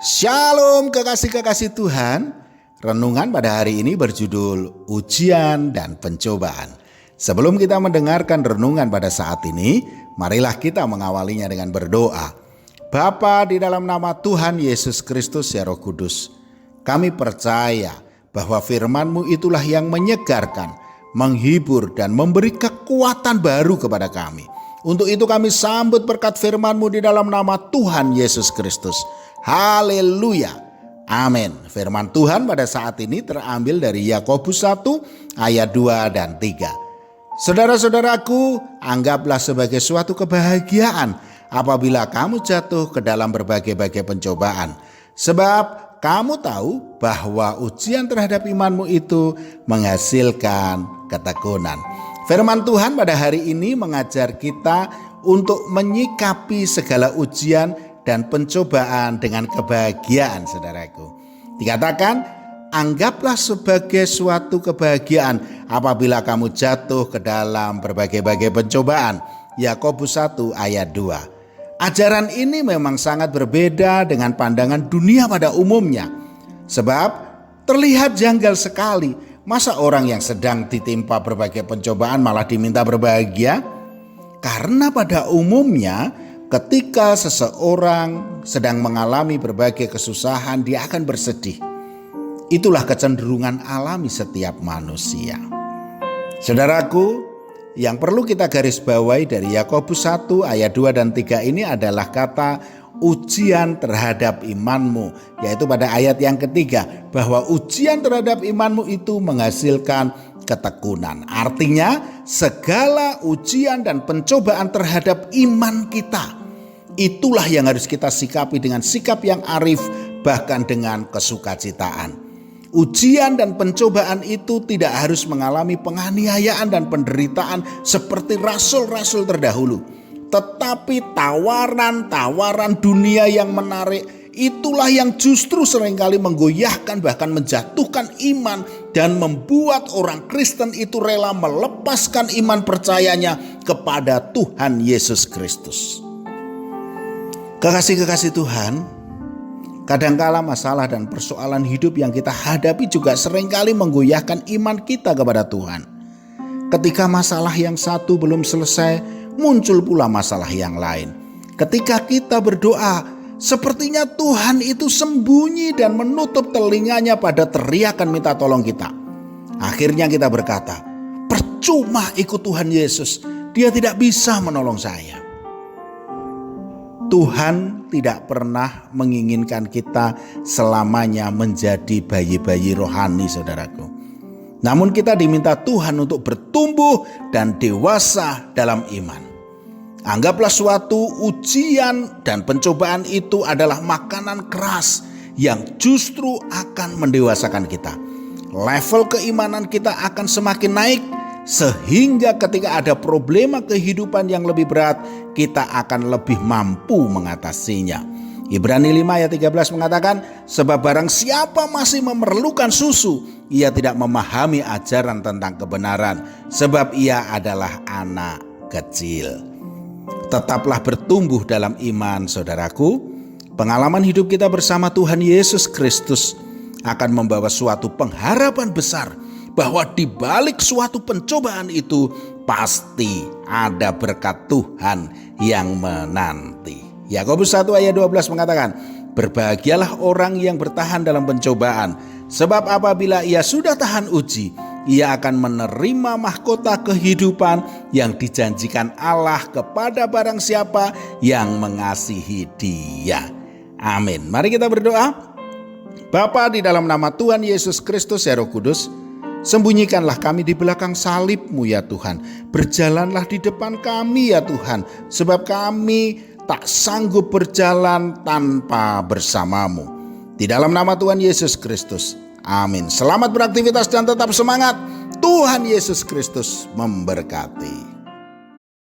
Shalom kekasih-kekasih Tuhan. Renungan pada hari ini berjudul Ujian dan Pencobaan. Sebelum kita mendengarkan renungan pada saat ini, marilah kita mengawalinya dengan berdoa. Bapa, di dalam nama Tuhan Yesus Kristus ya Roh Kudus, kami percaya bahwa firman-Mu itulah yang menyegarkan, menghibur dan memberi kekuatan baru kepada kami. Untuk itu kami sambut berkat firman-Mu di dalam nama Tuhan Yesus Kristus. Haleluya. Amin. Firman Tuhan pada saat ini terambil dari Yakobus 1 ayat 2 dan 3. Saudara-saudaraku, anggaplah sebagai suatu kebahagiaan apabila kamu jatuh ke dalam berbagai-bagai pencobaan. Sebab kamu tahu bahwa ujian terhadap imanmu itu menghasilkan ketekunan. Firman Tuhan pada hari ini mengajar kita untuk menyikapi segala ujian dan pencobaan dengan kebahagiaan, saudaraku. Dikatakan, anggaplah sebagai suatu kebahagiaan apabila kamu jatuh ke dalam berbagai-bagai pencobaan. Yakobus 1 ayat 2. Ajaran ini memang sangat berbeda dengan pandangan dunia pada umumnya. Sebab terlihat janggal sekali, masa orang yang sedang ditimpa berbagai pencobaan malah diminta berbahagia? Karena pada umumnya ketika seseorang sedang mengalami berbagai kesusahan, dia akan bersedih. Itulah kecenderungan alami setiap manusia. Saudaraku, yang perlu kita garis bawahi dari Yakobus 1 ayat 2 dan 3 ini adalah kata ujian terhadap imanmu, yaitu pada ayat yang ketiga, bahwa ujian terhadap imanmu itu menghasilkan ketekunan. Artinya segala ujian dan pencobaan terhadap iman kita, itulah yang harus kita sikapi dengan sikap yang arif, bahkan dengan kesukacitaan. Ujian dan pencobaan itu tidak harus mengalami penganiayaan dan penderitaan seperti rasul-rasul terdahulu. Tetapi tawaran-tawaran dunia yang menarik, itulah yang justru seringkali menggoyahkan bahkan menjatuhkan iman dan membuat orang Kristen itu rela melepaskan iman percayanya kepada Tuhan Yesus Kristus. Kekasih-kekasih Tuhan, kadangkala masalah dan persoalan hidup yang kita hadapi juga seringkali menggoyahkan iman kita kepada Tuhan. Ketika masalah yang satu belum selesai, muncul pula masalah yang lain. Ketika kita berdoa, sepertinya Tuhan itu sembunyi dan menutup telinganya pada teriakan minta tolong kita. Akhirnya kita berkata, percuma ikut Tuhan Yesus, Dia tidak bisa menolong saya. Tuhan tidak pernah menginginkan kita selamanya menjadi bayi-bayi rohani, saudaraku. Namun kita diminta Tuhan untuk bertumbuh dan dewasa dalam iman. Anggaplah suatu ujian dan pencobaan itu adalah makanan keras yang justru akan mendewasakan kita. Level keimanan kita akan semakin naik, sehingga ketika ada problema kehidupan yang lebih berat, kita akan lebih mampu mengatasinya. Ibrani 5 ayat 13 mengatakan, sebab barang siapa masih memerlukan susu, ia tidak memahami ajaran tentang kebenaran, sebab ia adalah anak kecil. Tetaplah bertumbuh dalam iman, saudaraku. Pengalaman hidup kita bersama Tuhan Yesus Kristus akan membawa suatu pengharapan besar bahwa di balik suatu pencobaan itu pasti ada berkat Tuhan yang menanti. Yakobus 1 ayat 12 mengatakan, berbahagialah orang yang bertahan dalam pencobaan, sebab apabila ia sudah tahan uji, ia akan menerima mahkota kehidupan yang dijanjikan Allah kepada barang siapa yang mengasihi Dia. Amin. Mari kita berdoa. Bapa, di dalam nama Tuhan Yesus Kristus ya Roh Kudus, sembunyikanlah kami di belakang salib-Mu ya Tuhan. Berjalanlah di depan kami ya Tuhan, sebab kami tak sanggup berjalan tanpa bersama-Mu. Di dalam nama Tuhan Yesus Kristus. Amin. Selamat beraktivitas dan tetap semangat. Tuhan Yesus Kristus memberkati.